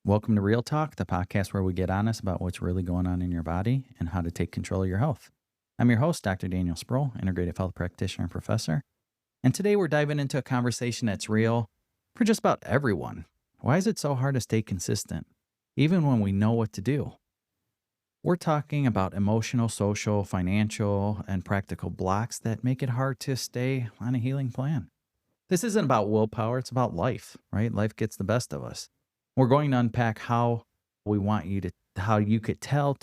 Welcome to Real Talk, the podcast where we get honest about what's really going on in your body and how to take control of your health. I'm your host, Dr. Daniel Sproul, integrative health practitioner and professor. And today we're diving into a conversation that's real for just about everyone. Why is it so hard to stay consistent, even when we know what to do? We're talking about emotional, social, financial, and practical blocks that make it hard to stay on a healing plan. This isn't about willpower, it's about life, right? Life gets the best of us. We're going to unpack how we want you to, how you could tell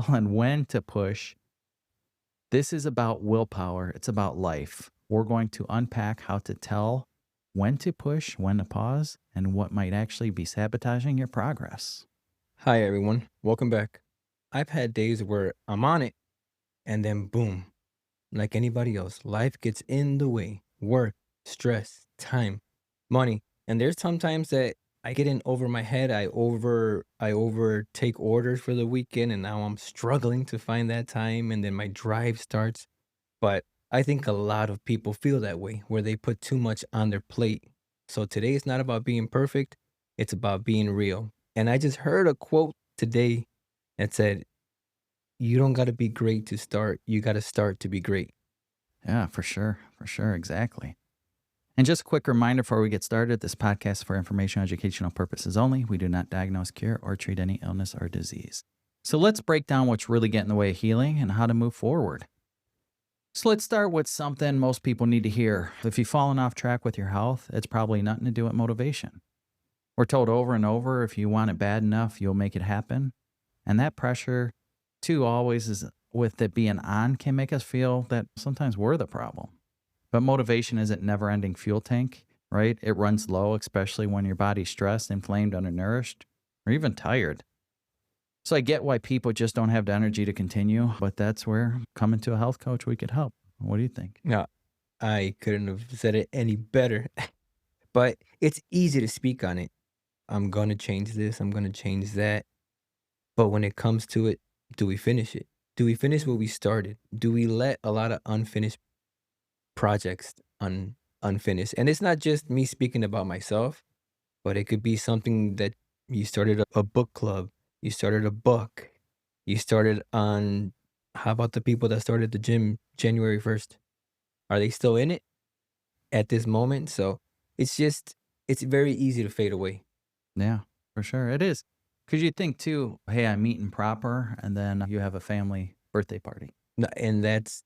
and when to push. This is about willpower, it's about life. We're going to unpack how to tell when to push, when to pause, and what might actually be sabotaging your progress. Hi, everyone. Welcome back. I've had days where I'm on it and then boom, like anybody else, life gets in the way. Work, stress, time, money. And there's sometimes that I get in over my head. I overtake orders for the weekend and now I'm struggling to find that time and then my drive starts. But I think a lot of people feel that way where they put too much on their plate. So today is not about being perfect, it's about being real. And I just heard a quote today that said, "You don't got to be great to start, you got to start to be great." Yeah, for sure. For sure. Exactly. And just a quick reminder before we get started, this podcast is for informational educational purposes only. We do not diagnose, cure, or treat any illness or disease. So let's break down what's really getting in the way of healing and how to move forward. So let's start with something most people need to hear. If you've fallen off track with your health, it's probably nothing to do with motivation. We're told over and over, if you want it bad enough, you'll make it happen. And that pressure, too, always is with it being on can make us feel that sometimes we're the problem. But motivation isn't never ending fuel tank, right? It runs low, especially when your body's stressed, inflamed, undernourished, or even tired. So I get why people just don't have the energy to continue, but that's where coming to a health coach, we could help. What do you think? Now, I couldn't have said it any better, but it's easy to speak on it. I'm going to change this, I'm going to change that. But when it comes to it, do we finish it? Do we finish what we started? Do we let a lot of unfinished projects unfinished? And it's not just me speaking about myself, but it could be something that you started a book club, you started a book, you started on how about the people that started the gym January 1st? Are they still in it at this moment? So it's just it's very easy to fade away. Yeah, for sure. It is. Because you think too, hey, I'm eating proper, and then you have a family birthday party. And that's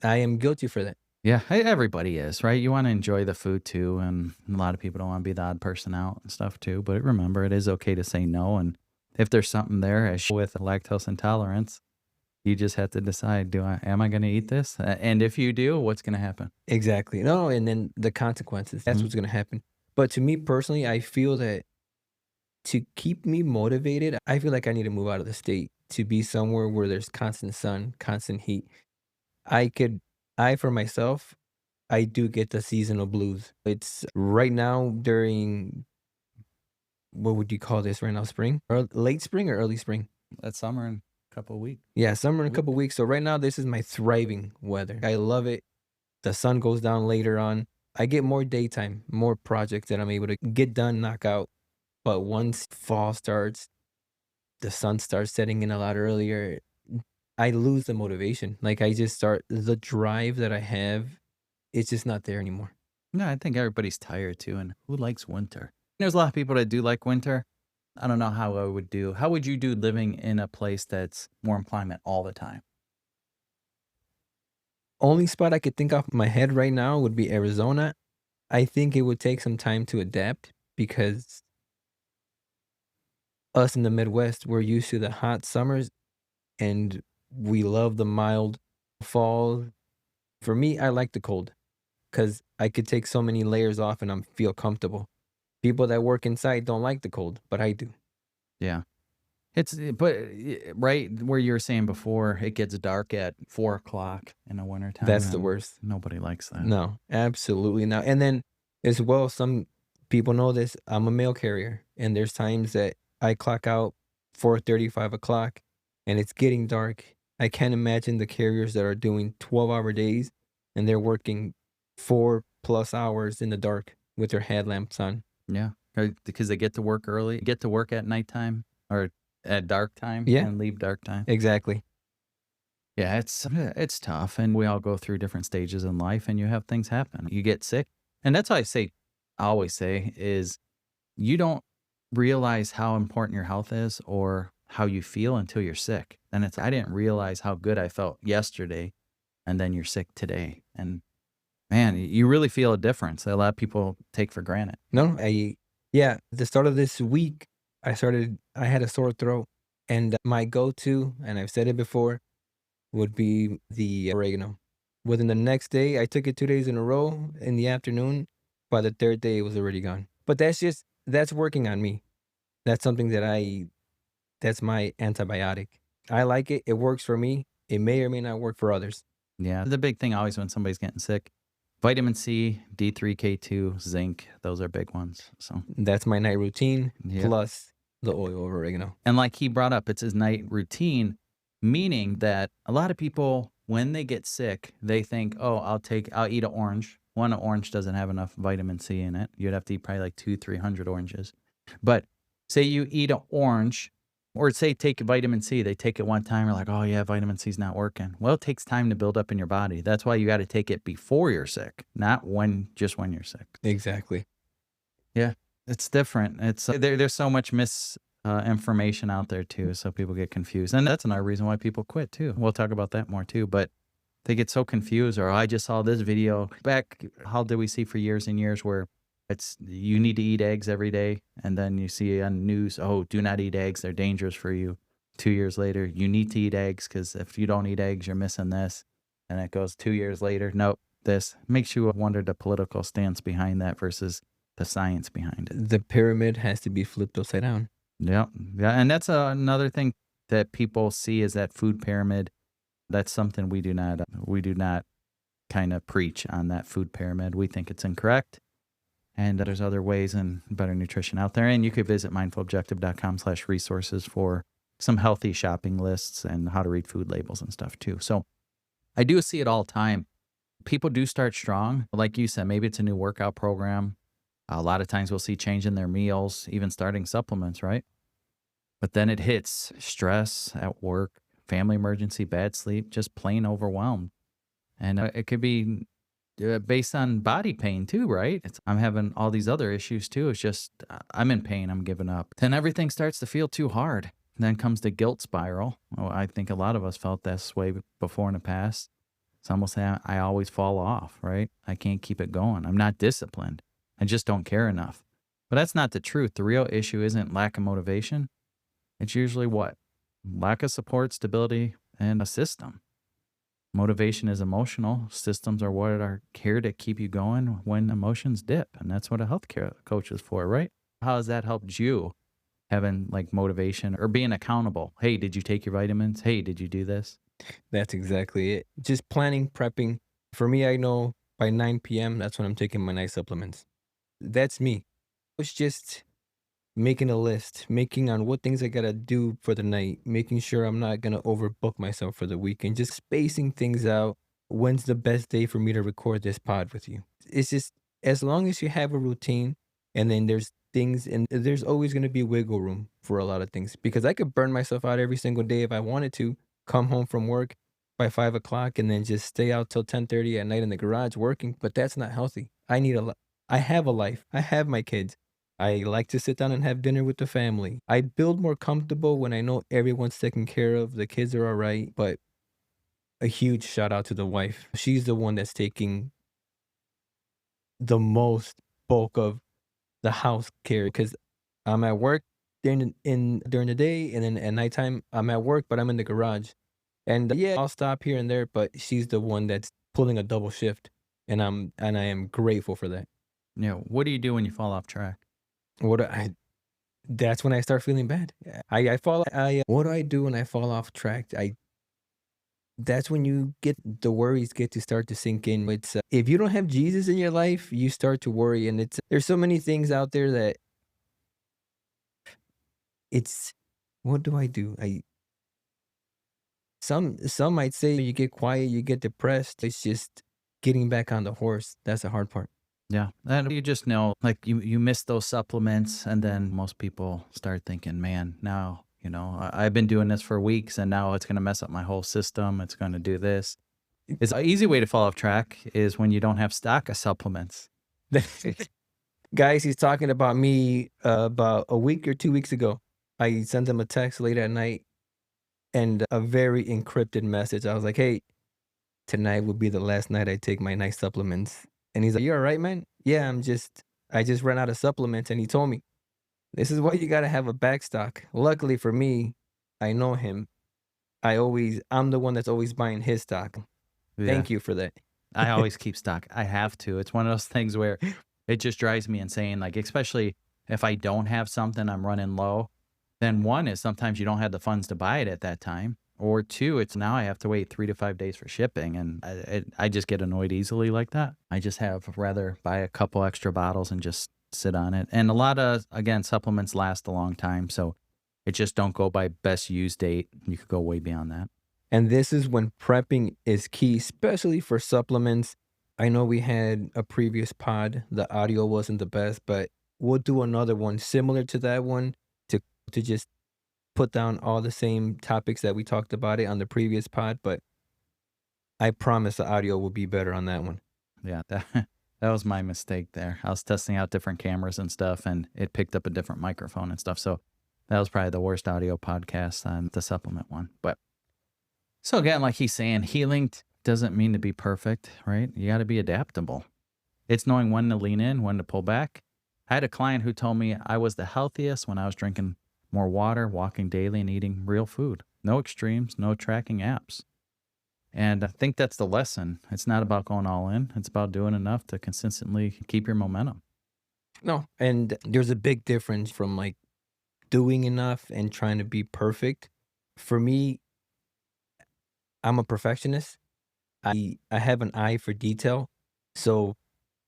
I am guilty for that. Yeah, everybody is, right? You want to enjoy the food too, and a lot of people don't want to be the odd person out and stuff too. But remember, it is okay to say no. And if there's something there, as with lactose intolerance, you just have to decide: am I going to eat this? And if you do, what's going to happen? Exactly. No, and then the consequences, that's Mhm. what's gonna happen. But to me personally, I feel that to keep me motivated, I feel like I need to move out of the state to be somewhere where there's constant sun, constant heat. I could I for myself, I do get the seasonal blues. It's right now during what would you call this right now? Spring? Or late spring or early spring? That summer in a couple of weeks. Yeah, summer in a Week. couple weeks. So right now, this is my thriving weather. I love it. The sun goes down later on. I get more daytime, more projects that I'm able to get done, knock out. But once fall starts, the sun starts setting in a lot earlier. I lose the motivation. Like I just start the drive that I have, it's just not there anymore. No, I think everybody's tired too. And who likes winter? There's a lot of people that do like winter. I don't know how I would do. How would you do living in a place that's warm climate all the time? Only spot I could think off my head right now would be Arizona. I think it would take some time to adapt because us in the Midwest, we're used to the hot summers and we love the mild fall. For me, I like the cold because I could take so many layers off and I'm feel comfortable. People that work inside don't like the cold, but I do. Yeah. Right where you were saying before, it gets dark at 4 o'clock in the wintertime, That's the and worst. nobody likes that. No, absolutely not. And then as well, some people know this. I'm a mail carrier, and there's times that I clock out 4:30, 5 o'clock, and it's getting dark. I can't imagine the carriers that are doing 12-hour days and they're working 4+ hours in the dark with their headlamps on. Yeah. Because they get to work early, get to work at nighttime or at dark time Yeah, and leave dark time. exactly. Yeah, it's tough, and we all go through different stages in life, and you have things happen. You get sick, and that's why I always say is you don't realize how important your health is or how you feel until you're sick. And I didn't realize how good I felt yesterday, and then you're sick today, and man, you really feel a difference that a lot of people take for granted. No, yeah, at the start of this week, I had a sore throat, and my go-to, and I've said it before, would be the oregano. Within the next day, I took it 2 days in a row in the afternoon. By the 3rd day, it was already gone. But that's working on me. That's something that's my antibiotic. I like it. It works for me. It may or may not work for others. Yeah, the big thing always when somebody's getting sick, vitamin C, D3, K2, zinc, those are big ones. So, That's my night routine yeah. plus the oil of oregano. And like he brought up, it's his night routine, meaning that a lot of people, when they get sick, they think, oh, I'll eat an orange. One orange doesn't have enough vitamin C in it. You'd have to eat probably like 300 oranges. But say you eat an orange, or say take vitamin C, they take it one time, you're like, oh yeah, vitamin C's not working. Well, it takes time to build up in your body. That's why you got to take it before you're sick, not just when you're sick. Exactly. Yeah, it's different. There's so much information out there too, so people get confused, and that's another reason why people quit too. We'll talk about that more too, but they get so confused. Or I just saw this video back. How did we see for years and years where it's you need to eat eggs every day, and then you see on news, oh, do not eat eggs; they're dangerous for you. 2 years later, you need to eat eggs because if you don't eat eggs, you're missing this. And it goes 2 years later, nope, this makes you wonder the political stance behind that versus the science behind it. The pyramid has to be flipped upside down. Yeah, yeah, and that's another thing that people see is that food pyramid. That's something we do not kind of preach on that food pyramid. We think it's incorrect, and there's other ways and better nutrition out there. And you could visit mindfulobjective.com/resources for some healthy shopping lists and how to read food labels and stuff too. So I do see it all the time. People do start strong, like you said. Maybe it's a new workout program. A lot of times we'll see change in their meals, even starting supplements, right? But then it hits stress at work, family emergency, bad sleep, just plain overwhelmed. And it could be based on body pain too, right? I'm having all these other issues too. It's just I'm in pain, I'm giving up. Then everything starts to feel too hard. Then comes the guilt spiral. Oh, I think a lot of us felt this way before in the past. It's almost like I always fall off, right? I can't keep it going. I'm not disciplined. I just don't care enough. But that's not the truth. The real issue isn't lack of motivation. It's usually what? Lack of support, stability, and a system. Motivation is emotional. Systems are what are here to keep you going when emotions dip. And that's what a healthcare coach is for, right? How has that helped you having like motivation or being accountable? Hey, did you take your vitamins? Hey, did you do this? That's exactly it. Just planning, prepping. For me, I know by 9 p.m., that's when I'm taking my night supplements. That's me. It's just making a list, making on what things I gotta do for the night, making sure I'm not gonna overbook myself for the weekend, just spacing things out. When's the best day for me to record this pod with you? It's just as long as you have a routine and then there's things and there's always gonna be wiggle room for a lot of things because I could burn myself out every single day if I wanted to, come home from work by 5 o'clock and then just stay out till 10:30 at night in the garage working, but that's not healthy. I have a life. I have my kids. I like to sit down and have dinner with the family. I build more comfortable when I know everyone's taken care of, the kids are all right, but a huge shout out to the wife. She's the one that's taking the most bulk of the house care because I'm at work during the day and then at nighttime I'm at work, but I'm in the garage. And yeah, I'll stop here and there, but she's the one that's pulling a double shift, and I am grateful for that. What do you do when you fall off track? What do I That's when I start feeling bad. I fall I what do I do when I fall off track? I That's when the worries get to start to sink in. It's if you don't have Jesus in your life, you start to worry, and there's so many things out there that it's what do I do? I Some might say you get quiet, you get depressed. It's just getting back on the horse. That's the hard part. Yeah. And you just know, like you miss those supplements, and then most people start thinking, man, now, I've been doing this for weeks and now it's going to mess up my whole system. It's going to do this. It's an easy way to fall off track is when you don't have stock of supplements. Guys, he's talking about me about a week or 2 weeks ago. I sent him a text late at night and a very encrypted message. I was like, hey, tonight will be the last night I take my night supplements. And he's like, you all right, man? Yeah, I just ran out of supplements. And he told me, this is why you got to have a backstock. Luckily for me, I know him. I'm the one that's always buying his stock. Yeah. Thank you for that. I always keep stock. I have to. It's one of those things where it just drives me insane. Like, especially if I don't have something, I'm running low. Then one is sometimes you don't have the funds to buy it at that time. Or two, it's now I have to wait 3 to 5 days for shipping. And I just get annoyed easily like that. I just have rather buy a couple extra bottles and just sit on it. And a lot of, again, supplements last a long time. So it just don't go by best use date. You could go way beyond that. And this is when prepping is key, especially for supplements. I know we had a previous pod, the audio wasn't the best, but we'll do another one similar to that one to just put down all the same topics that we talked about it on the previous pod, but I promise the audio will be better on that one. Yeah, that was my mistake there. I was testing out different cameras and stuff, and it picked up a different microphone and stuff. So that was probably the worst audio podcast on the supplement one. But so again, like he's saying, healing doesn't mean to be perfect, right? You got to be adaptable. It's knowing when to lean in, when to pull back. I had a client who told me I was the healthiest when I was drinking more water, walking daily, and eating real food. No extremes, no tracking apps. And I think that's the lesson. It's not about going all in. It's about doing enough to consistently keep your momentum. No, and there's a big difference from like doing enough and trying to be perfect. For me, I'm a perfectionist. I have an eye for detail. So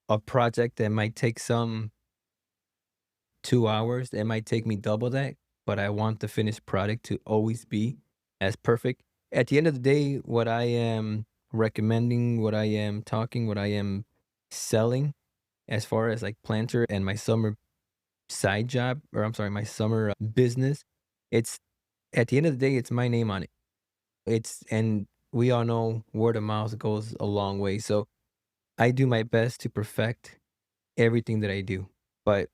a project that might take some 2 hours, it might take me double that, but I want the finished product to always be as perfect. At the end of the day, what I am recommending, what I am talking, what I am selling as far as like planter and my summer side job, or I'm sorry, my summer business, it's at the end of the day, it's my name on it. And we all know word of mouth goes a long way. So I do my best to perfect everything that I do. But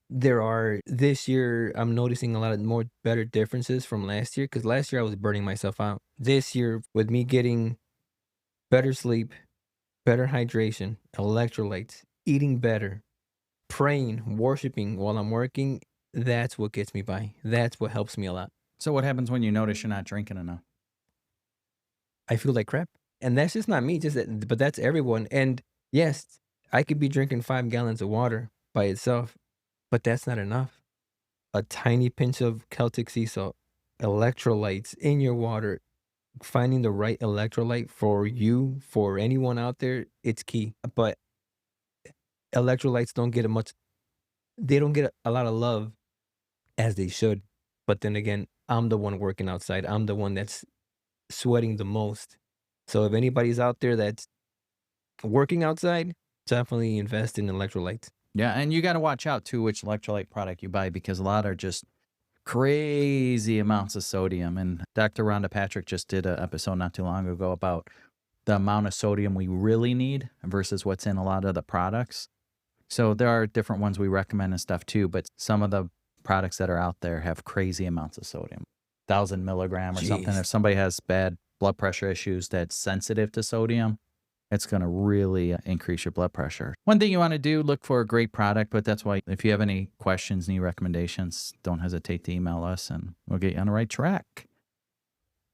this year, I'm noticing a lot of more better differences from last year because last year I was burning myself out. This year, with me getting better sleep, better hydration, electrolytes, eating better, praying, worshiping while I'm working, that's what gets me by. That's what helps me a lot. So what happens when you notice you're not drinking enough? I feel like crap. And that's just not me, but that's everyone. And yes, I could be drinking 5 gallons of water by itself, but that's not enough. A tiny pinch of Celtic sea salt, electrolytes in your water, finding the right electrolyte for you, for anyone out there, it's key. But electrolytes they don't get a lot of love as they should. But then again, I'm the one working outside. I'm the one that's sweating the most. So if anybody's out there that's working outside, definitely invest in electrolytes. Yeah, and you got to watch out too which electrolyte product you buy because a lot are just crazy amounts of sodium. And Dr. Rhonda Patrick just did an episode not too long ago about the amount of sodium we really need versus what's in a lot of the products. So there are different ones we recommend and stuff too, but some of the products that are out there have crazy amounts of sodium, 1,000 milligram or something. Jeez. If somebody has bad blood pressure issues that's sensitive to sodium, it's going to really increase your blood pressure. One thing you want to do, look for a great product, but that's why if you have any questions, any recommendations, don't hesitate to email us and we'll get you on the right track.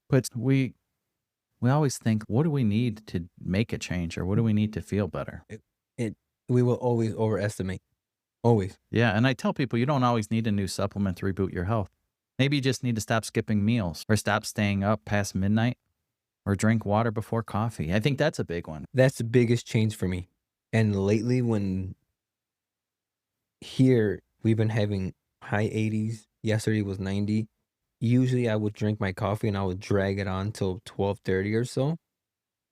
But we always think, what do we need to make a change or what do we need to feel better? It we will always overestimate. Always. Yeah, and I tell people you don't always need a new supplement to reboot your health. Maybe you just need to stop skipping meals or stop staying up past midnight or drink water before coffee. I think that's a big one. That's the biggest change for me. And lately when here we've been having high 80s, yesterday was 90. Usually I would drink my coffee and I would drag it on till 12:30 or so.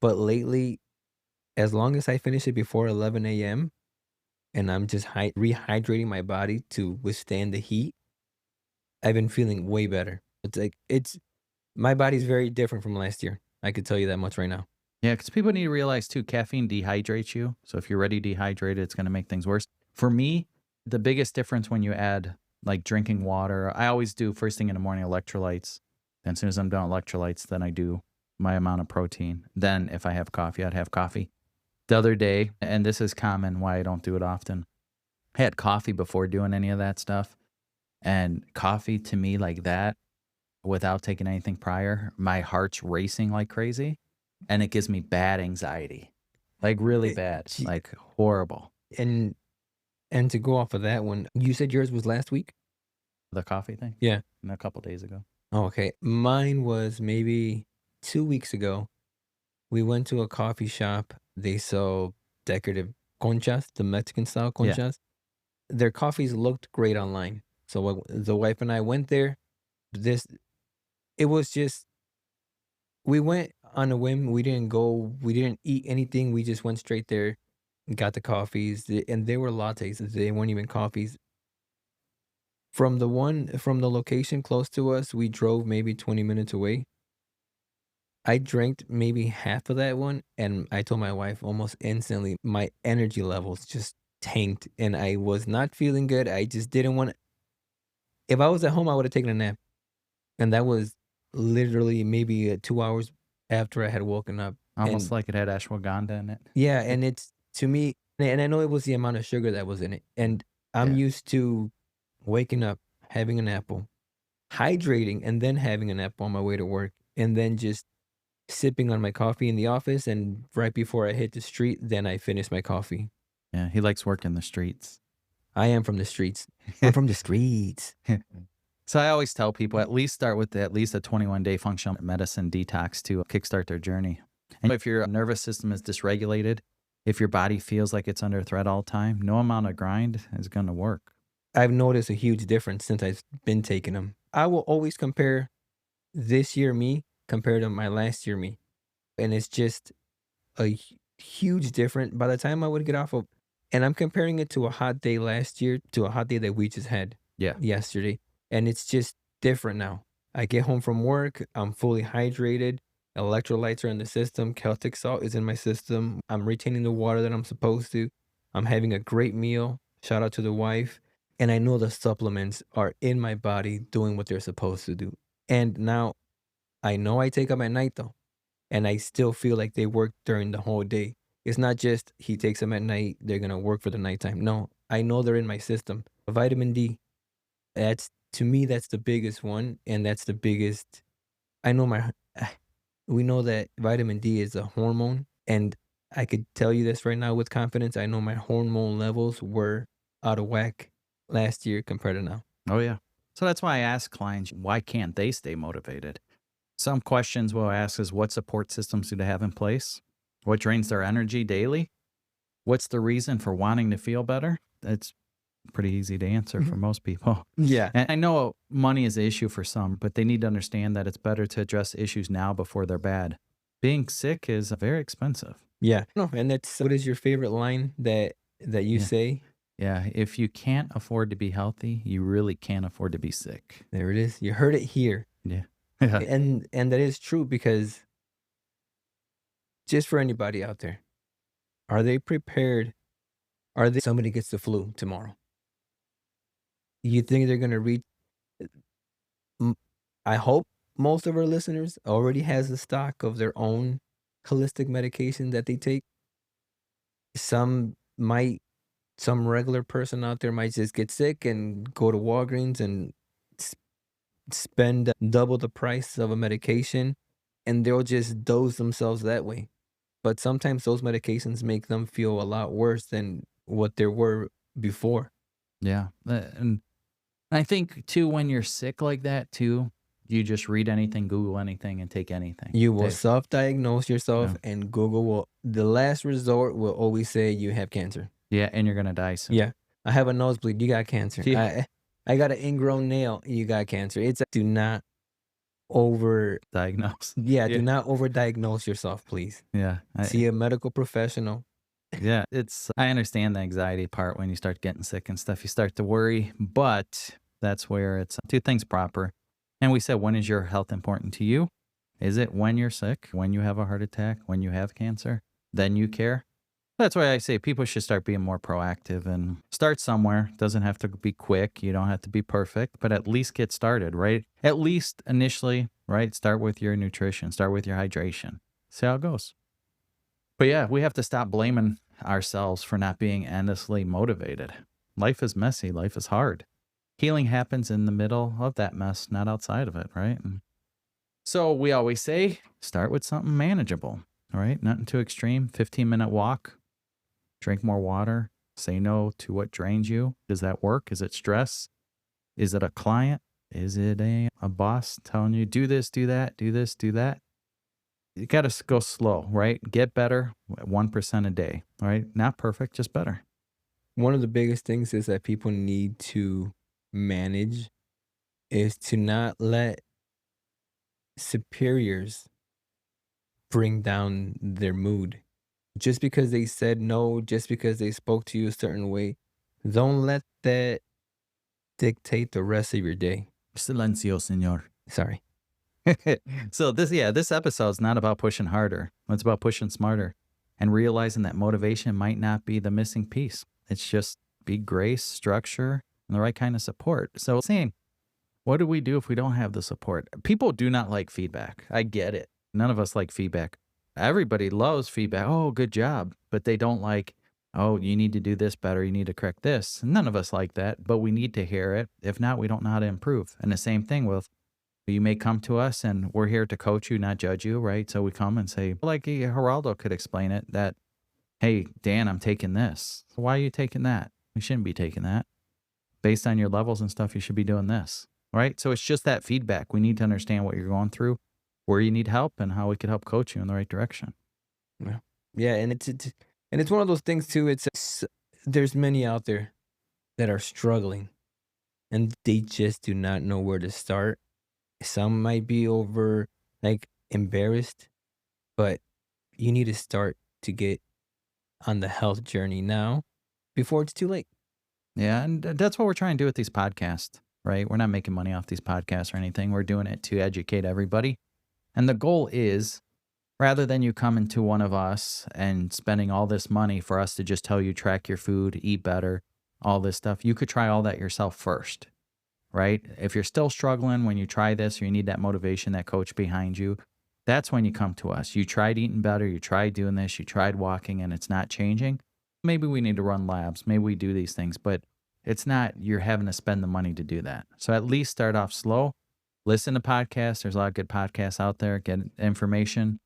But lately As long as I finish it before 11 a.m. and I'm just rehydrating my body to withstand the heat, I've been feeling way better. It's like my body's very different from last year. I could tell you that much right now. Yeah, because people need to realize too, caffeine dehydrates you. So if you're already dehydrated, it's going to make things worse. For me, the biggest difference when you add like drinking water, I always do first thing in the morning electrolytes. Then as soon as I'm done with electrolytes, then I do my amount of protein. Then if I have coffee, I'd have coffee. The other day, and this is common why I don't do it often, I had coffee before doing any of that stuff. And coffee to me like that, without taking anything prior, my heart's racing like crazy and it gives me bad anxiety. Like really It, bad, gee, like horrible. and and to go off of that one, you said yours was last week? The coffee thing? Yeah. A couple days ago. Oh, okay. Mine was maybe 2 weeks ago. We went to a coffee shop. They sell decorative conchas, the Mexican style Yeah. conchas. Their coffees looked great online. So the wife and I went there. This it was just we went on a whim. We didn't eat anything. We just went straight there, got the coffees, and they were lattes. They weren't even coffees. From the location close to us, we drove maybe 20 minutes away. I drank maybe half of that one, and I told my wife almost instantly my energy levels just tanked, and I was not feeling good. I just didn't want. If I was at home, I would have taken a nap, and that was literally maybe 2 hours after I had woken up. Almost And like it had ashwagandha in it. yeah, and it's to me, and I know it was the amount of sugar that was in it, and I'm Yeah. used to waking up, having an apple, hydrating, and then having an apple on my way to work, and then just sipping on my coffee in the office, and right before I hit the street, then I finish my coffee. Yeah. He likes working the streets. I am from the streets. I'm from the streets. So I always tell people at least start with at least a 21-day functional medicine detox to kickstart their journey. And if your nervous system is dysregulated, if your body feels like it's under threat all the time, no amount of grind is going to work. I've noticed a huge difference since I've been taking them. I will always compare this year me compared to my last year me, and it's just a huge difference. By the time I would get off of, and I'm comparing it to a hot day last year to a hot day that we just had Yeah. yesterday, and it's just different now. I get home from work, I'm fully hydrated, electrolytes are in the system, Celtic salt is in my system, I'm retaining the water that I'm supposed to, I'm having a great meal, shout out to the wife, and I know the supplements are in my body doing what they're supposed to do. And now I know I take them at night though, and I still feel like they work during the whole day. It's not just he takes them at night, they're gonna work for the nighttime. No, I know they're in my system. Vitamin D, that's to me, that's the biggest one, and that's the biggest. I know my. We know that vitamin D is a hormone, and I could tell you this right now with confidence. I know my hormone levels were out of whack last year compared to now. Oh, yeah. So that's why I ask clients, why can't they stay motivated? Some questions we'll ask is what support systems do they have in place? What drains their energy daily? What's the reason for wanting to feel better? That's pretty easy to answer for Mhm. most people. Yeah, And I know money is an issue for some, but they need to understand that it's better to address issues now before they're bad. Being sick is very expensive. yeah. No, and that's what is your favorite line that you Yeah. say? Yeah. If you can't afford to be healthy, you really can't afford to be sick. There it is. You heard it here, Yeah. Yeah. and that is true because just for anybody out there, are they prepared? Are they somebody gets the flu tomorrow? You think they're gonna reach? M I hope most of our listeners already has a stock of their own holistic medication that they take. Some might some regular person out there might just get sick and go to Walgreens and s spend double the price of a medication, and they'll just dose themselves that way. But sometimes those medications make them feel a lot worse than what they were before. Yeah. And I think too, when you're sick like that too, you just read anything, Google anything, and take anything. You will They- self-diagnose yourself, yeah. and Google will the last resort will always say you have cancer. Yeah, and you're gonna die soon. Yeah. I have a nosebleed, you got cancer. Yeah. I got an ingrown nail, you got cancer. It's do not over Diagnose. yeah, do Yeah. not overdiagnose yourself, please. Yeah. See a medical professional. Yeah. I understand the anxiety part when you start getting sick and stuff. You start to worry, but that's where it's two things proper. And we said, when is your health important to you? Is it when you're sick, when you have a heart attack, when you have cancer? Then you care. That's why I say people should start being more proactive and start somewhere. Doesn't have to be quick. You don't have to be perfect, but at least get started, right? At least initially, right? Start with your nutrition, start with your hydration. See how it goes. But yeah, we have to stop blaming ourselves for not being endlessly motivated. Life is messy, life is hard. Healing happens in the middle of that mess, not outside of it, right? And so we always say start with something manageable, all right? Nothing too extreme. 15-minute walk, drink more water, say no to what drains you. Does that work? Is it stress? Is it a client? Is it a boss telling you, do this, do that, do this, do that? You got to go slow, right? Get better 1% a day, all right? Not perfect, just better. One of the biggest things is that people need to manage is to not let superiors bring down their mood. Just because they said no, just because they spoke to you a certain way, don't let that dictate the rest of your day. Silencio, señor. Sorry. So this episode is not about pushing harder. It's about pushing smarter and realizing that motivation might not be the missing piece. It's just be grace, structure, and the right kind of support. So saying, what do we do if we don't have the support? People do not like feedback. I get it. None of us like feedback. Everybody loves feedback. Oh, good job. But they don't like, oh, you need to do this better. You need to correct this. None of us like that, but we need to hear it. If not, we don't know how to improve. And the same thing with you may come to us and we're here to coach you, not judge you, right? So we come and say, like Gerardo could explain it that, hey, Dan, I'm taking this. Why are you taking that? You shouldn't be taking that. Based on your levels and stuff, you should be doing this, right? So it's just that feedback. We need to understand what you're going through, where you need help, and how we could help coach you in the right direction. Yeah. Yeah, and it's one of those things too. There's many out there that are struggling and they just do not know where to start. Some might be over like embarrassed, but you need to start to get on the health journey now before it's too late. Yeah, and that's what we're trying to do with these podcasts, right? We're not making money off these podcasts or anything. We're doing it to educate everybody. And the goal is rather than you coming to one of us and spending all this money for us to just tell you track your food, eat better, all this stuff, you could try all that yourself first, right? If you're still struggling when you try this or you need that motivation, that coach behind you, that's when you come to us. You tried eating better, you tried doing this, you tried walking and it's not changing. Maybe we need to run labs, maybe we do these things, but it's not you're having to spend the money to do that. So at least start off slow. Listen to podcasts. There's a lot of good podcasts out there. Get information.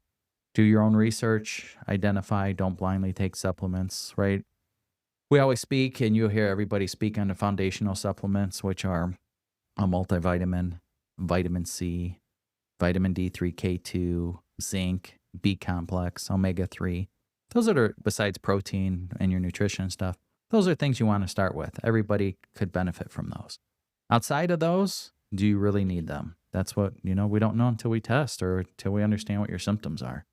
Do your own research. Identify. Don't blindly take supplements, right? We always speak, and you'll hear everybody speak on the foundational supplements, which are a multivitamin, vitamin C, vitamin D3, K2, zinc, B complex, omega 3. Those are, besides protein and your nutrition stuff, those are things you want to start with. Everybody could benefit from those. Outside of those, do you really need them? That's what, we don't know until we test or until we understand what your symptoms are.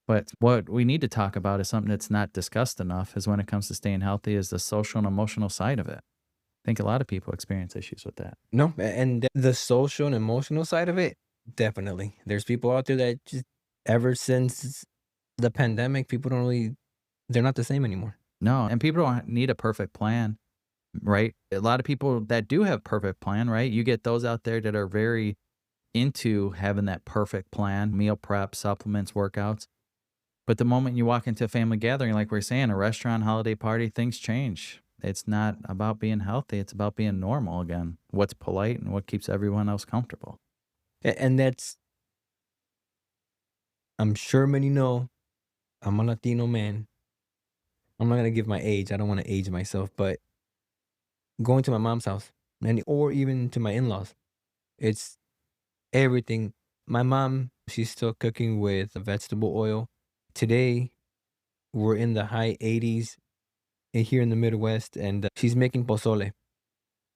But what we need to talk about is something that's not discussed enough is when it comes to staying healthy is the social and emotional side of it. I think a lot of people experience issues with that. No, and the social and emotional side of it, definitely. There's people out there that just ever since the pandemic, people don't really, they're not the same anymore. No, and people don't need a perfect plan, right? A lot of people that do have perfect plan, right? You get those out there that are very into having that perfect plan, meal prep, supplements, workouts. But the moment you walk into a family gathering, like we're saying, a restaurant, holiday party, things change. It's not about being healthy. It's about being normal again. What's polite and what keeps everyone else comfortable. And that's, I'm sure many know, I'm a Latino man. I'm not going to give my age. I don't want to age myself, but going to my mom's house or even to my in-laws, it's everything. My mom, she's still cooking with vegetable oil. Today, we're in the high 80s here in the Midwest, and she's making pozole.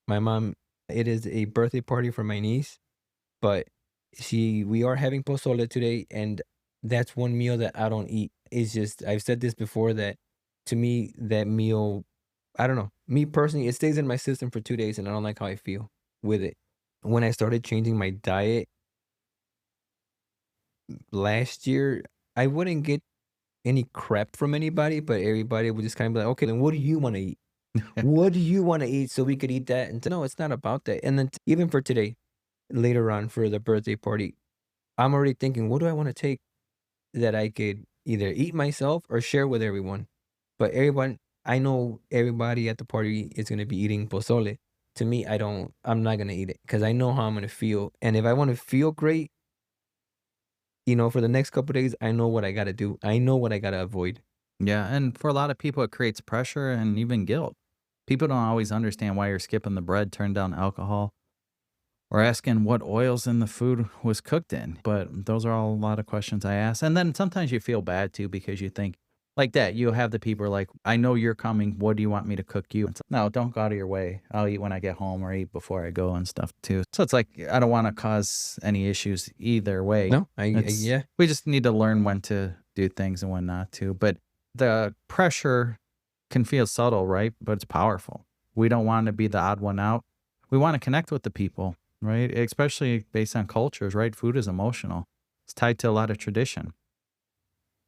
My mom, it is a birthday party for my niece, but We are having pozole today, and that's one meal that I don't eat. It's just I've said this before that to me that meal, I don't know. Me personally, it stays in my system for 2 days, and I don't like how I feel with it. When I started changing my diet last year, I wouldn't get any crap from anybody, but everybody would just kind of be like, "Okay, then what do you wanna eat? What do you wanna eat so we could eat that?" And no, it's not about that. And then even for today, later on for the birthday party, I'm already thinking, "What do I wanna take that I could either eat myself or share with everyone?" But everyone I know everybody at the party is gonna be eating pozole. To me, I'm not gonna eat it because I know how I'm gonna feel, and if I wanna feel great, for the next couple days, I know what I gotta do. I know what I gotta avoid. Yeah, and for a lot of people, it creates pressure and even guilt. People don't always understand why you're skipping the bread, turn down alcohol, or asking what oils in the food was cooked in. But those are all a lot of questions I ask. And then sometimes you feel bad too because you think like that. You have the people like, I know you're coming. What do you want me to cook you? And so, no, don't go out of your way. I'll eat when I get home or eat before I go and stuff too. So it's like, I don't want to cause any issues either way. No, It's, yeah. we just need to learn when to do things and when not to. But the pressure can feel subtle, right? But it's powerful. We don't want to be the odd one out. We want to connect with the people, right? Especially based on cultures, right? Food is emotional. It's tied to a lot of tradition.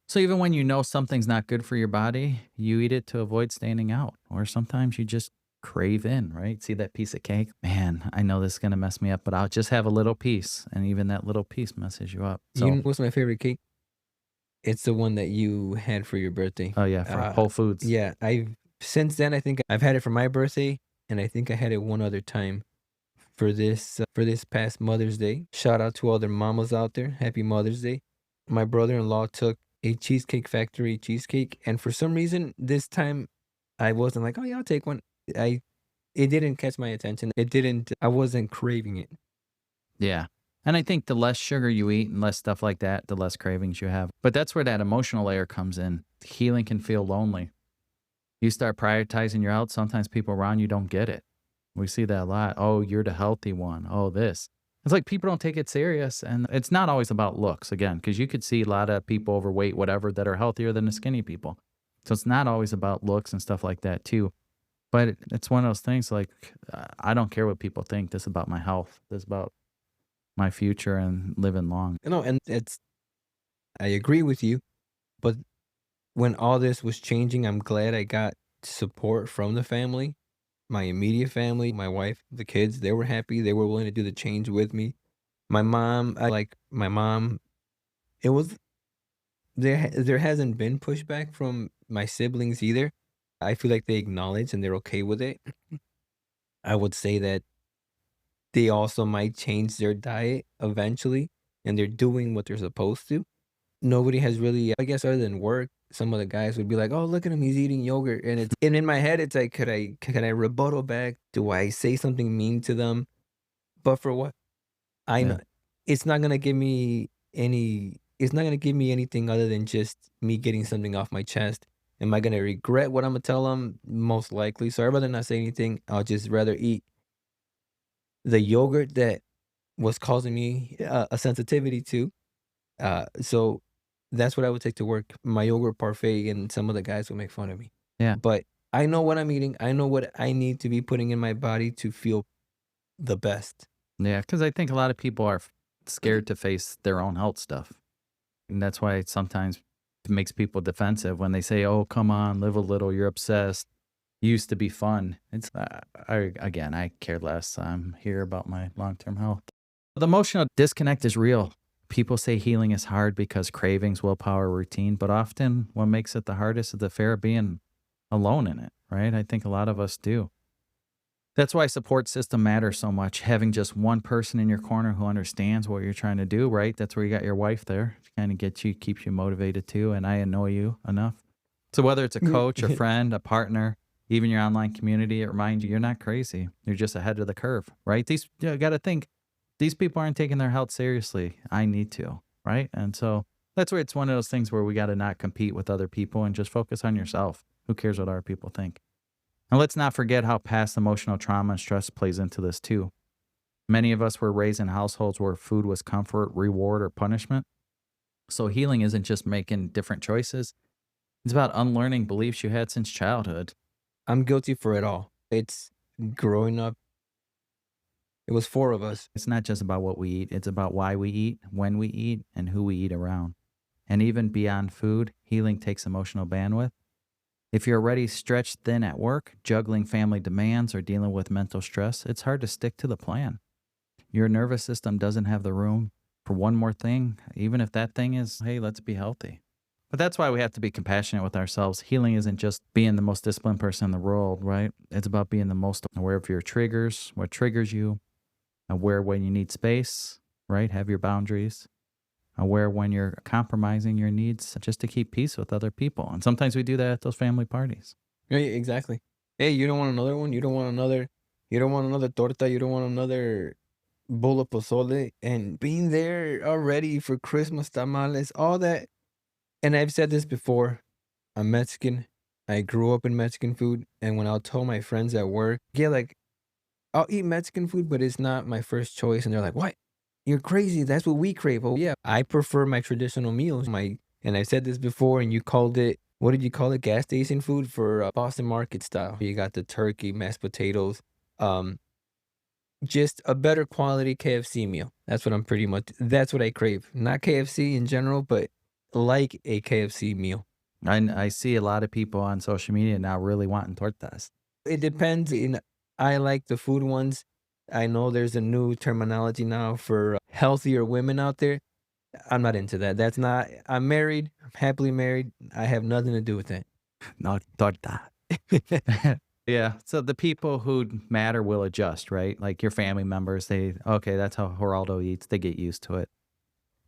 So even when you know something's not good for your body, you eat it to avoid standing out. Or sometimes you just crave in, right? See that piece of cake? Man, I know this is going to mess me up, but I'll just have a little piece. And even that little piece messes you up. You So, know what's my favorite cake? It's the one that you had for your birthday. oh yeah, for Whole Foods. Yeah, I've since then, I think I've had it for my birthday, and I think I had it one other time for this past Mother's Day. Shout out to all the mamas out there. Happy Mother's Day. My brother-in-law took a Cheesecake Factory cheesecake, and for some reason, this time I wasn't like, "Oh, yeah, I'll take one." I It didn't catch my attention. I wasn't craving it. Yeah. And I think the less sugar you eat and less stuff like that, the less cravings you have. But that's where that emotional layer comes in. Healing can feel lonely. You start prioritizing your health, sometimes people around you don't get it. We see that a lot. Oh, you're the healthy one. Oh, this. It's like people don't take it serious. And it's not always about looks, again, because you could see a lot of people overweight, whatever, that are healthier than the skinny people. So it's not always about looks and stuff like that, too. But it's one of those things like, I don't care what people think. This is about my health. This is about my future and living long. And I agree with you, but when all this was changing, I'm glad I got support from the family, my immediate family, my wife, the kids. They were happy. They were willing to do the change with me. My mom, it was there hasn't been pushback from my siblings either. I feel like they acknowledge and they're okay with it. I would say that they also might change their diet eventually, and they're doing what they're supposed to. Nobody has really, I guess, other than work, some of the guys would be like, "Oh, look at him, he's eating yogurt," and in my head, it's like, could I rebuttal back? Do I say something mean to them? But for what? I Yeah. know it's not gonna give me anything other than just me getting something off my chest. Am I gonna regret what Imma tell them? Most likely. So I'd rather not say anything. I'll just rather eat the yogurt that was causing me a sensitivity to. So that's what I would take to work, my yogurt parfait, and some of the guys would make fun of me. Yeah. But I know what I'm eating. I know what I need to be putting in my body to feel the best. Yeah. Cause I think a lot of people are scared to face their own health stuff. And that's why it sometimes makes people defensive when they say, oh, come on, live a little. You're obsessed. Used to be fun. Again, I care less. I'm here about my long term health. The emotional disconnect is real. People say healing is hard because cravings, willpower, routine, but often what makes it the hardest is the fear of being alone in it, right? I think a lot of us do. That's why support system matters so much. Having just one person in your corner who understands what you're trying to do, right? That's where you got your wife there to kind of get you, keeps you motivated too. And I annoy you enough. So whether it's a coach, a friend, a partner, even your online community, it reminds you you're not crazy. You're just ahead of the curve, right? You got to think these people aren't taking their health seriously. I need to, right? And so that's where it's one of those things where we got to not compete with other people and just focus on yourself. Who cares what other people think? And let's not forget how past emotional trauma and stress plays into this too. Many of us were raised in households where food was comfort, reward, or punishment. So healing isn't just making different choices, it's about unlearning beliefs you had since childhood. I'm guilty for it all. It's growing up, it was 4 of us. It's not just about what we eat, it's about why we eat, when we eat, and who we eat around. And even beyond food, healing takes emotional bandwidth. If you're already stretched thin at work, juggling family demands, or dealing with mental stress, it's hard to stick to the plan. Your nervous system doesn't have the room for one more thing, even if that thing is, hey, let's be healthy. But that's why we have to be compassionate with ourselves. Healing isn't just being the most disciplined person in the world, right? It's about being the most aware of your triggers, what triggers you, aware when you need space, right? Have your boundaries, aware when you're compromising your needs just to keep peace with other people. And sometimes we do that at those family parties. Yeah, yeah, exactly. Hey, you don't want another one? You don't want another torta, you don't want another bowl of pozole, and being there already for Christmas tamales, all that. And I've said this before, I'm Mexican. I grew up in Mexican food, and when I'll tell my friends at work, yeah, like, I'll eat Mexican food, but it's not my first choice, and they're like, "What? You're crazy, that's what we crave." Oh, yeah, I prefer my traditional meals, my and I said this before, and you called it what did you call it? Gas station food for, Boston market style. You got the turkey, mashed potatoes, um, just a better quality KFC meal. That's what I crave. Not KFC in general, but like a KFC meal. I see a lot of people on social media now really wanting tortas. It depends, I like the food ones. I know there's a new terminology now for healthier women out there. I'm not into that. That's not I'm married, I'm happily married, I have nothing to do with that. No torta. Yeah. So the people who matter will adjust, right? Like your family members, okay, that's how Geraldo eats. They get used to it.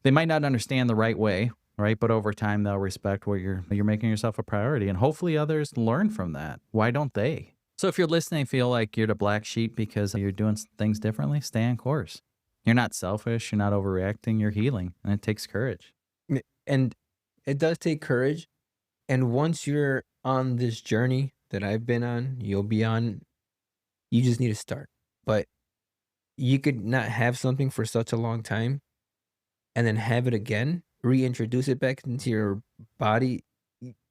They might not understand the right way, right? But over time, they'll respect what you're making yourself a priority. And hopefully others learn from that. Why don't they? So if you're listening, feel like you're the black sheep because you're doing things differently, stay on course. You're not selfish. You're not overreacting. You're healing. And it takes courage. And it does take courage, and once you're on this journey that I've been on, you'll be on, you just need to start. But you could not have something for such a long time and then have it again, reintroduce it back into your body.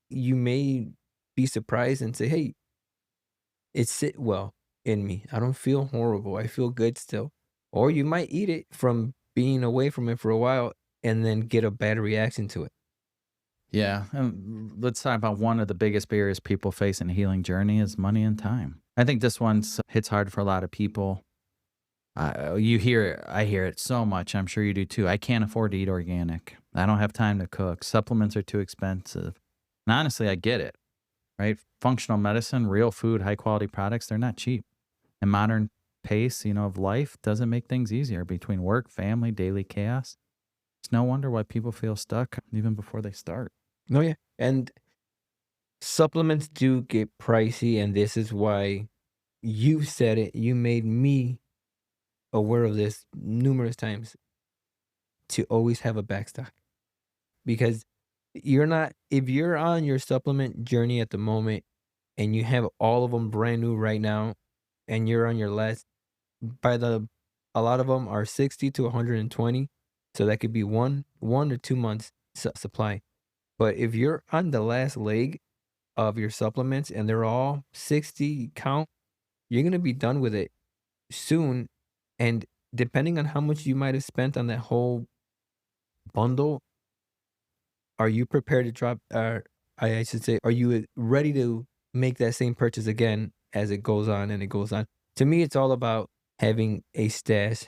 You may be surprised and say, "Hey, it sit well in me. I don't feel horrible. I feel good still." Or you might eat it from being away from it for a while and then get a bad reaction to it. Yeah. And let's talk about one of the biggest barriers people face in a healing journey is money and time. I think this one hits hard for a lot of people. I hear it so much. I'm sure you do too. I can't afford to eat organic. I don't have time to cook. Supplements are too expensive. And honestly, I get it, right? Functional medicine, real food, high quality products, they're not cheap. And modern pace, of life doesn't make things easier between work, family, daily chaos. It's no wonder why people feel stuck even before they start. No, yeah. And supplements do get pricey, and this is why you said it. You made me aware of this numerous times to always have a backstock because if you're on your supplement journey at the moment and you have all of them brand new right now and you're on your last, by the, a lot of them are 60 to 120. So that could be 1 to 2 months supply. But if you're on the last leg of your supplements and they're all 60 count, you're going to be done with it soon. And depending on how much you might have spent on that whole bundle, are you prepared to drop, I should say, are you ready to make that same purchase again as it goes on and it goes on? To me, it's all about having a stash.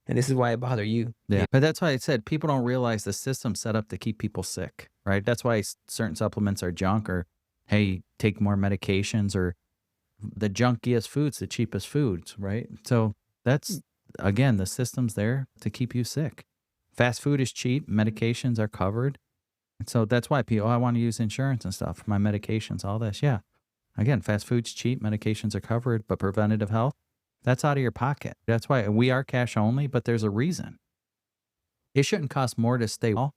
And this is why I bother you. Yeah. But that's why I said people don't realize the system's set up to keep people sick, right? That's why certain supplements are junk or, hey, take more medications or the junkiest foods, the cheapest foods, right? So that's, again, the system's there to keep you sick. Fast food is cheap, medications are covered. And so that's why people, I want to use insurance and stuff, my medications, all this. Yeah. Again, fast food's cheap, medications are covered, but preventative health, that's out of your pocket. That's why we are cash only, but there's a reason. It shouldn't cost more to stay well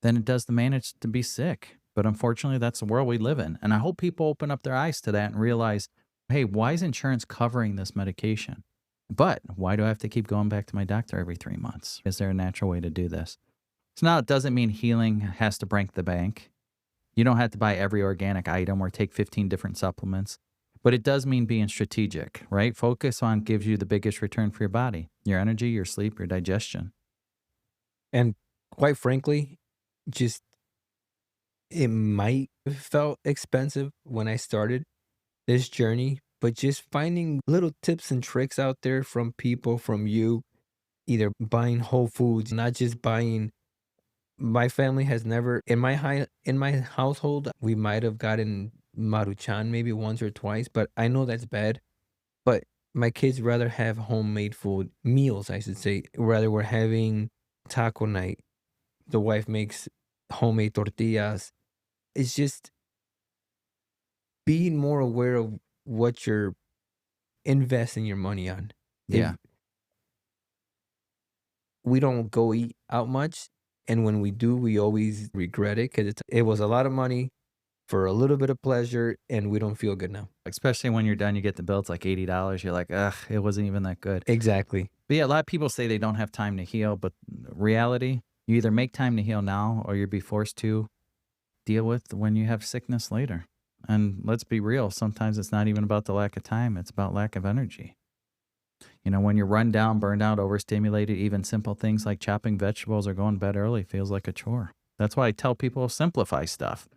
than it does to manage to be sick. But unfortunately, that's the world we live in. And I hope people open up their eyes to that and realize, hey, why is insurance covering this medication? But why do I have to keep going back to my doctor every 3 months? Is there a natural way to do this? So now it doesn't mean healing has to break the bank. You don't have to buy every organic item or take 15 different supplements, but it does mean being strategic, right? Focus on gives you the biggest return for your body, your energy, your sleep, your digestion. And quite frankly, just it might have felt expensive when I started this journey, but just finding little tips and tricks out there from people, from you, either buying whole foods, not just buying. My family has never in my household, we might have gotten Maruchan maybe once or twice, but I know that's bad. But my kids rather have homemade food, meals, I should say, rather we're having taco night. The wife makes homemade tortillas. It's just being more aware of what you're investing your money on. Yeah. If we don't go eat out much, and when we do, we always regret it because it was a lot of money for a little bit of pleasure, and we don't feel good now. Especially when you're done, you get the bill, it's like $80. You're like, ugh, it wasn't even that good. Exactly. But yeah, a lot of people say they don't have time to heal, but reality, you either make time to heal now or you'll be forced to deal with when you have sickness later. And let's be real, sometimes it's not even about the lack of time, it's about lack of energy. You know, when you're run down, burned out, overstimulated, even simple things like chopping vegetables or going to bed early feels like a chore. That's why I tell people simplify stuff.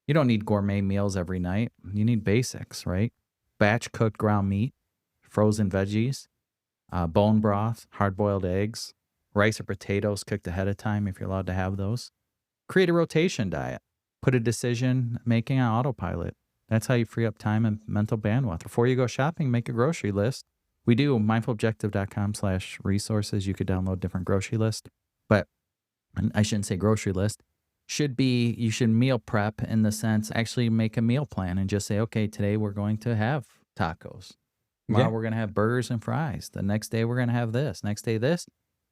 You don't need gourmet meals every night. You need basics, right? Batch cooked ground meat, frozen veggies, bone broth, hard boiled eggs, rice or potatoes cooked ahead of time if you're allowed to have those. Create a rotation diet. Put a decision making on autopilot. That's how you free up time and mental bandwidth. Before you go shopping, make a grocery list. We do mindfulobjective.com/resources. You could download different grocery lists, but and I shouldn't say grocery list. Should be you should meal prep in the sense actually make a meal plan and just say, okay, today we're going to have tacos. Tomorrow Yeah. we're going to have burgers and fries. The next day we're going to have this. Next day this.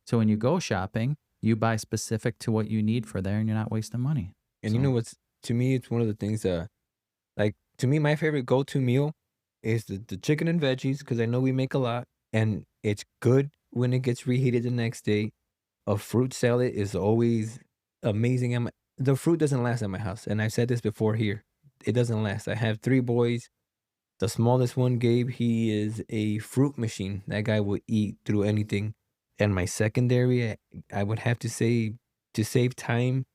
So when you go shopping, you buy specific to what you need for there, and you're not wasting money. And you know So what's to me, it's one of the things like to me, my favorite go-to meal is the chicken and veggies because I know we make a lot and it's good when it gets reheated the next day. A fruit salad is always amazing. The fruit doesn't last at my house. And I've said this before here. It doesn't last. I have three boys. The smallest one, Gabe, he is a fruit machine. That guy will eat through anything. And my secondary, I would have to say, to save time,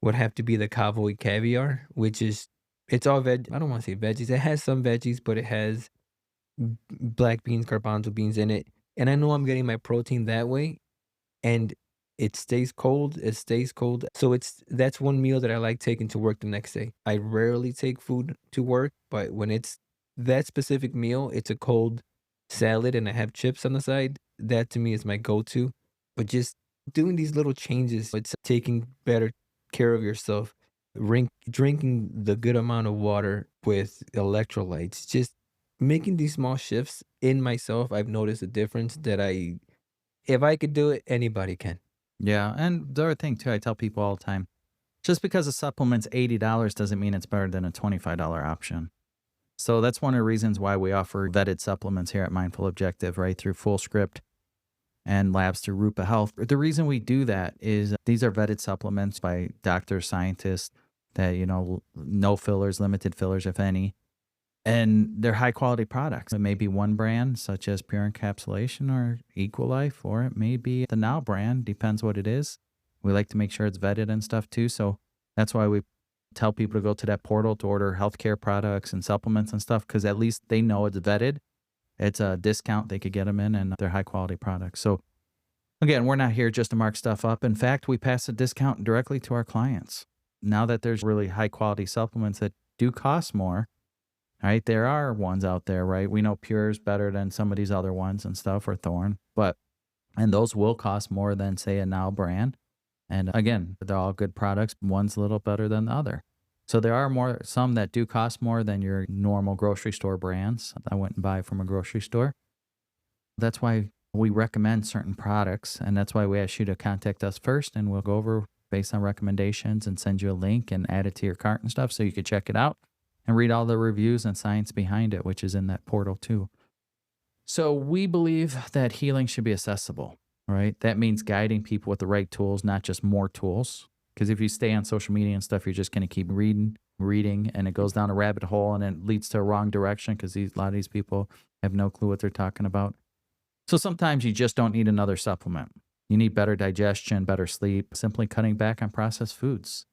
would have to be the cowboy caviar, which is, it's all veg. I don't want to say veggies. It has some veggies, but it has black beans, garbanzo beans in it. And I know I'm getting my protein that way and it stays cold. So that's one meal that I like taking to work the next day. I rarely take food to work, but when it's that specific meal, it's a cold salad and I have chips on the side. That to me is my go-to. But just doing these little changes, it's taking better care of yourself, drinking the good amount of water with electrolytes, just making these small shifts in myself. I've noticed a difference that if I could do it, anybody can. yeah, and the other thing too, I tell people all the time, just because a supplement's $80 doesn't mean it's better than a $25 option. So that's one of the reasons why we offer vetted supplements here at Mindful Objective, right? Through Full Script and labs through Rupa Health. The reason we do that is these are vetted supplements by doctors, scientists that, no fillers, limited fillers, if any. And they're high quality products. It may be one brand, such as Pure Encapsulation or Equalife, or it may be the Now brand, depends what it is. We like to make sure it's vetted and stuff too. So that's why we tell people to go to that portal to order healthcare products and supplements and stuff, because at least they know it's vetted. It's a discount they could get them in, and they're high quality products. So again, we're not here just to mark stuff up. In fact, we pass a discount directly to our clients. Now that there's really high quality supplements that do cost more, right? There are ones out there, right? We know Pure is better than some of these other ones and stuff, or Thorn, and those will cost more than, say, a Now brand. And again, they're all good products. One's a little better than the other. So there are some that do cost more than your normal grocery store brands I wouldn't buy from a grocery store. That's why we recommend certain products. And that's why we ask you to contact us first, and we'll go over based on recommendations and send you a link and add it to your cart and stuff so you could check it out and read all the reviews and science behind it, which is in that portal too. So we believe that healing should be accessible, right? That means guiding people with the right tools, not just more tools. Because if you stay on social media and stuff, you're just going to keep reading, and it goes down a rabbit hole and it leads to a wrong direction because a lot of these people have no clue what they're talking about. So sometimes you just don't need another supplement. You need better digestion, better sleep, simply cutting back on processed foods.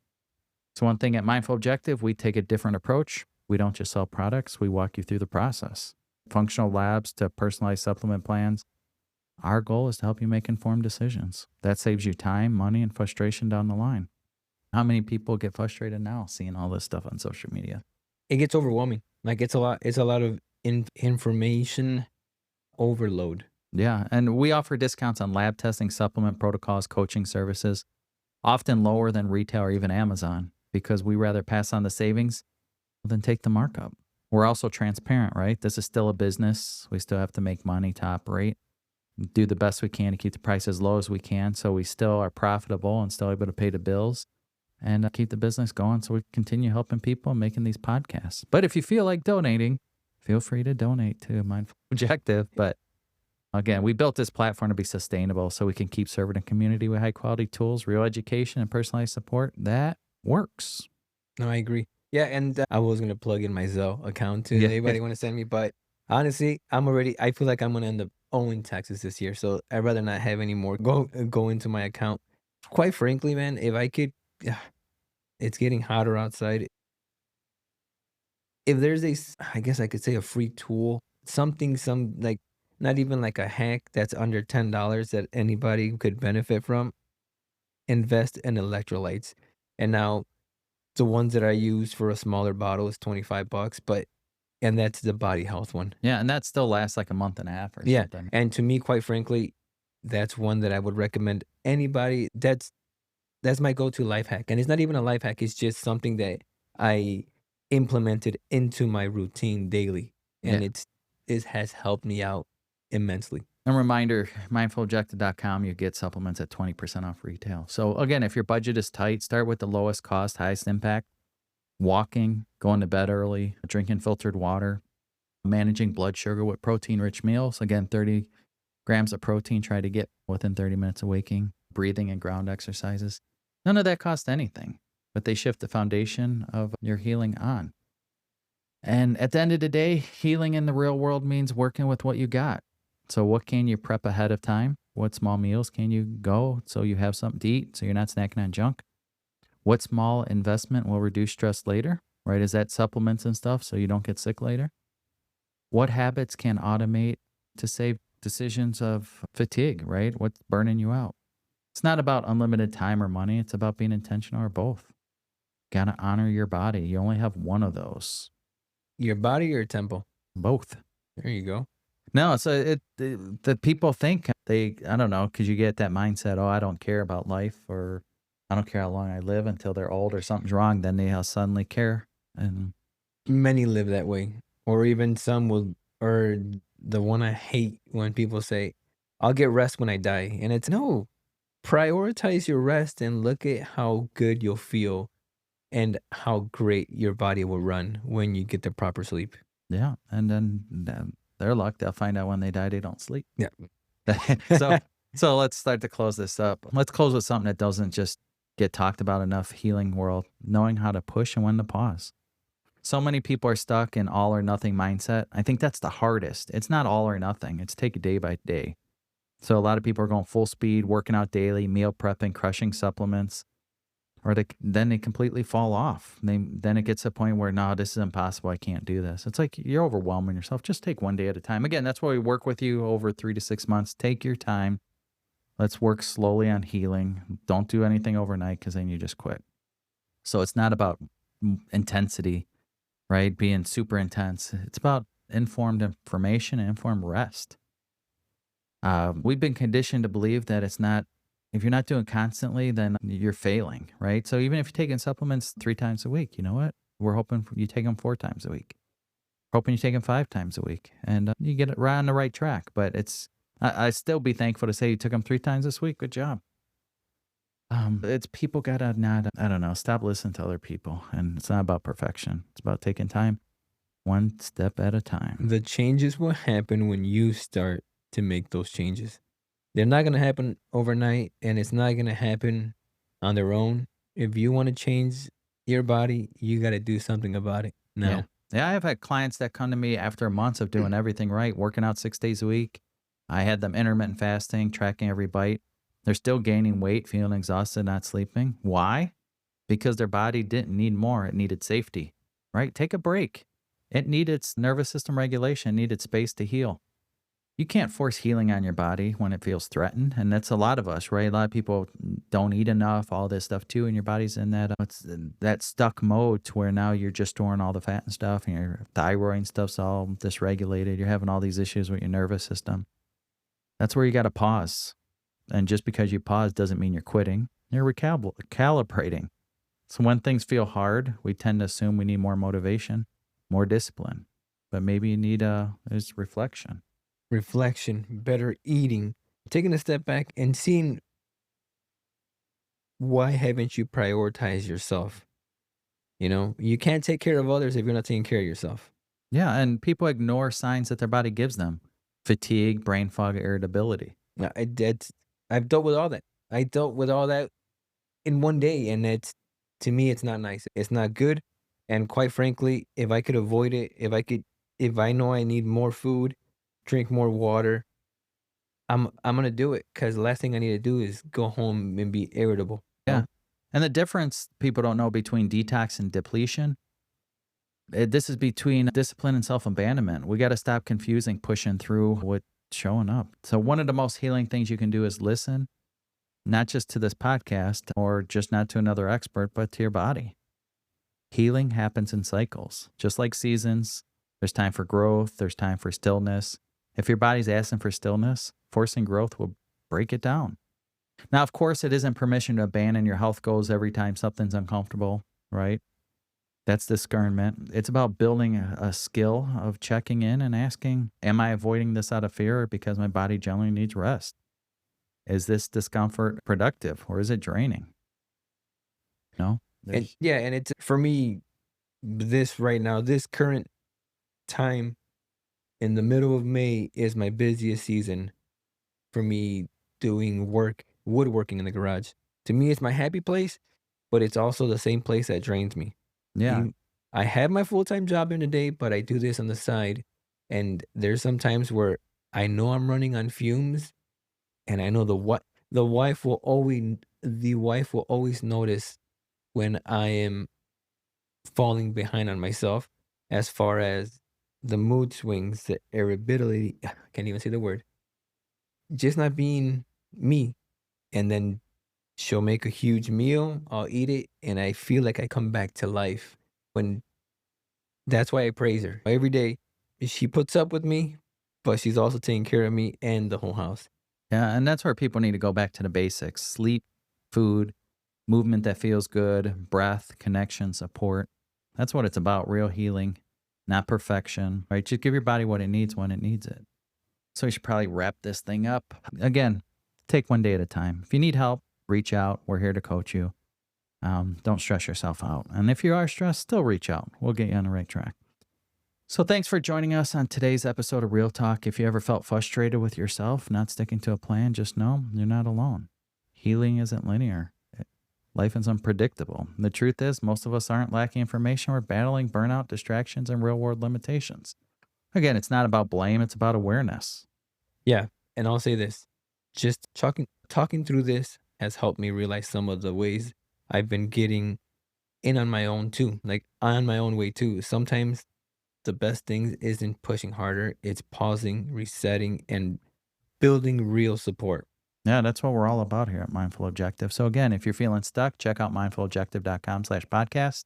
So one thing at Mindful Objective, we take a different approach. We don't just sell products, we walk you through the process. Functional labs to personalized supplement plans. Our goal is to help you make informed decisions. That saves you time, money, and frustration down the line. How many people get frustrated now seeing all this stuff on social media? It gets overwhelming. Like it's a lot of information overload. Yeah, and we offer discounts on lab testing, supplement protocols, coaching services, often lower than retail or even Amazon, because we rather pass on the savings than take the markup. We're also transparent, right? This is still a business. We still have to make money to operate, do the best we can to keep the price as low as we can so we still are profitable and still able to pay the bills and keep the business going so we continue helping people and making these podcasts. But if you feel like donating, feel free to donate to Mindful Objective. But again, we built this platform to be sustainable so we can keep serving the community with high quality tools, real education, and personalized support. That works. No, I agree. Yeah, and I was gonna plug in my Zelle account to Yeah. anybody want to send me, but honestly, I feel like I'm gonna end up owing taxes this year, so I'd rather not have any more go into my account. Quite frankly, man, if I could, yeah, it's getting hotter outside. If there's I guess I could say a free tool, something, like not even like a hack that's under $10 that anybody could benefit from. Invest in electrolytes, and now the ones that I use for a smaller bottle is 25 bucks, but and that's the body health one. Yeah. And that still lasts like a month and a half or Yeah, something. and to me, quite frankly, that's one that I would recommend anybody. That's my go-to life hack, and it's not even a life hack, it's just something that I implemented into my routine daily, and Yeah. it has helped me out immensely. And reminder, mindfulobjective.com, you get supplements at 20% off retail. So again, if your budget is tight, start with the lowest cost, highest impact. Walking, going to bed early, drinking filtered water, managing blood sugar with protein-rich meals. Again, 30 grams of protein, try to get within 30 minutes of waking, breathing and ground exercises. None of that costs anything, but they shift the foundation of your healing on. And at the end of the day, healing in the real world means working with what you got. So what can you prep ahead of time? What small meals can you go so you have something to eat so you're not snacking on junk? What small investment will reduce stress later, right? Is that supplements and stuff so you don't get sick later? What habits can automate to save decisions of fatigue, right? What's burning you out? It's not about unlimited time or money. It's about being intentional or both. Got to honor your body. You only have one of those. Your body or your temple? Both. There you go. No, so the people think I don't know, because you get that mindset, oh, I don't care about life or I don't care how long I live until they're old or something's wrong. Then they suddenly care. And Many live that way, or even some will, or the one I hate when people say, "I'll get rest when I die," and it's no. Prioritize your rest and look at how good you'll feel and how great your body will run when you get the proper sleep. yeah, and then their luck, they'll find out when they die they don't sleep. Yeah. so so let's start to close this up. Let's close with something that doesn't just get talked about enough. Healing world, knowing how to push and when to pause. So many people are stuck in all or nothing mindset. I think that's the hardest. It's not all or nothing. It's take it day by day. So a lot of people are going full speed, working out daily, meal prepping, crushing supplements, or then they completely fall off. Then it gets to a point where, no, this is impossible. I can't do this. It's like you're overwhelming yourself. Just take one day at a time. Again, that's why we work with you over 3 to 6 months. Take your time. Let's work slowly on healing. Don't do anything overnight because then you just quit. So it's not about intensity, right? Being super intense. It's about informed information and informed rest. We've been conditioned to believe that it's not, if you're not doing constantly, then you're failing, right? So even if you're taking supplements 3 times a week, you know what? We're hoping you take them 4 times a week. Hoping you take them 5 times a week, and you get it right on the right track. But I still be thankful to say you took them 3 times this week. Good job. It's people gotta not, I don't know, stop listening to other people. And it's not about perfection. It's about taking time. one step at a time. The changes will happen when you start to make those changes. They're not going to happen overnight, and it's not going to happen on their own. If you want to change your body, you got to do something about it Yeah. now. Yeah, I've had clients that come to me after months of doing everything right, working out 6 days a week. I had them intermittent fasting, tracking every bite. They're still gaining weight, feeling exhausted, not sleeping. Why? Because their body didn't need more. It needed safety, right? Take a break. It needed nervous system regulation, needed space to heal. You can't force healing on your body when it feels threatened. And that's a lot of us, right? A lot of people don't eat enough, all this stuff too. And your body's in that stuck mode to where now you're just storing all the fat and stuff and your thyroid and stuff's all dysregulated. You're having all these issues with your nervous system. That's where you got to pause. And just because you pause doesn't mean you're quitting. You're recalibrating. So when things feel hard, we tend to assume we need more motivation, more discipline. But maybe you need is reflection. Reflection, better eating, taking a step back and seeing why haven't you prioritized yourself? You can't take care of others if you're not taking care of yourself. Yeah, and people ignore signs that their body gives them. Fatigue, brain fog, irritability. I've dealt with all that. I dealt with all that in one day, and to me, it's not nice. It's not good. And quite frankly, if I could avoid it, if I know I need more food, drink more water, I'm gonna do it because the last thing I need to do is go home and be irritable. Yeah. And the difference people don't know between detox and depletion, this is between discipline and self abandonment. We got to stop confusing pushing through with showing up. So, one of the most healing things you can do is listen, not just to this podcast or just not to another expert, but to your body. Healing happens in cycles, just like seasons. There's time for growth, there's time for stillness. If your body's asking for stillness, forcing growth will break it down. Now, of course, it isn't permission to abandon your health goals every time something's uncomfortable, right? That's discernment. It's about building a skill of checking in and asking, am I avoiding this out of fear or because my body generally needs rest? Is this discomfort productive or is it draining? No? And yeah, and it's for me, this right now, this current time in the middle of May is my busiest season for me doing woodworking in the garage. To me, it's my happy place, but it's also the same place that drains me. Yeah. I have my full-time job in the day, but I do this on the side. And there's some times where I know I'm running on fumes and I know the wife will always notice when I am falling behind on myself as far as the mood swings, the irritability, I can't even say the word, just not being me. And then she'll make a huge meal, I'll eat it, and I feel like I come back to life. When That's why I praise her. Every day, she puts up with me, but she's also taking care of me and the whole house. Yeah. And that's where people need to go back to the basics: sleep, food, movement that feels good, breath, connection, support. That's what it's about: real healing, not perfection, right? Just give your body what it needs when it needs it. So we should probably wrap this thing up. Again, take one day at a time. If you need help, reach out. We're here to coach you. Don't stress yourself out. And if you are stressed, still reach out. We'll get you on the right track. So thanks for joining us on today's episode of Real Talk. If you ever felt frustrated with yourself, not sticking to a plan, just know you're not alone. Healing isn't linear. Life is unpredictable. The truth is, most of us aren't lacking information. We're battling burnout, distractions, and real world limitations. Again, it's not about blame. It's about awareness. Yeah, and I'll say this. Just talking through this has helped me realize some of the ways I've been getting in on my own too, like on my own way too. Sometimes the best thing isn't pushing harder, it's pausing, resetting, and building real support. Yeah, that's what we're all about here at Mindful Objective. So again, if you're feeling stuck, check out mindfulobjective.com/podcast.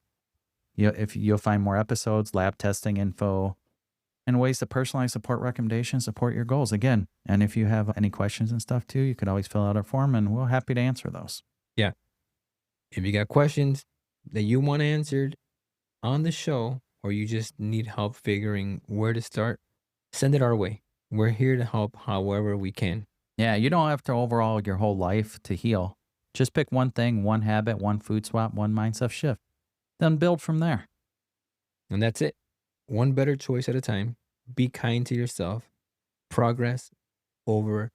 You'll find more episodes, lab testing info, and ways to personalize support recommendations, support your goals. Again, and if you have any questions and stuff too, you could always fill out our form and we're happy to answer those. Yeah. If you got questions that you want answered on the show, or you just need help figuring where to start, send it our way. We're here to help however we can. Yeah, you don't have to overhaul your whole life to heal. Just pick one thing, one habit, one food swap, one mindset shift. Then build from there. And that's it. One better choice at a time. Be kind to yourself. Progress over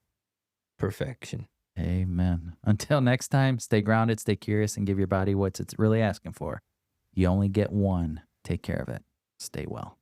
perfection. Amen. Until next time, stay grounded, stay curious, and give your body what it's really asking for. You only get one. Take care of it. Stay well.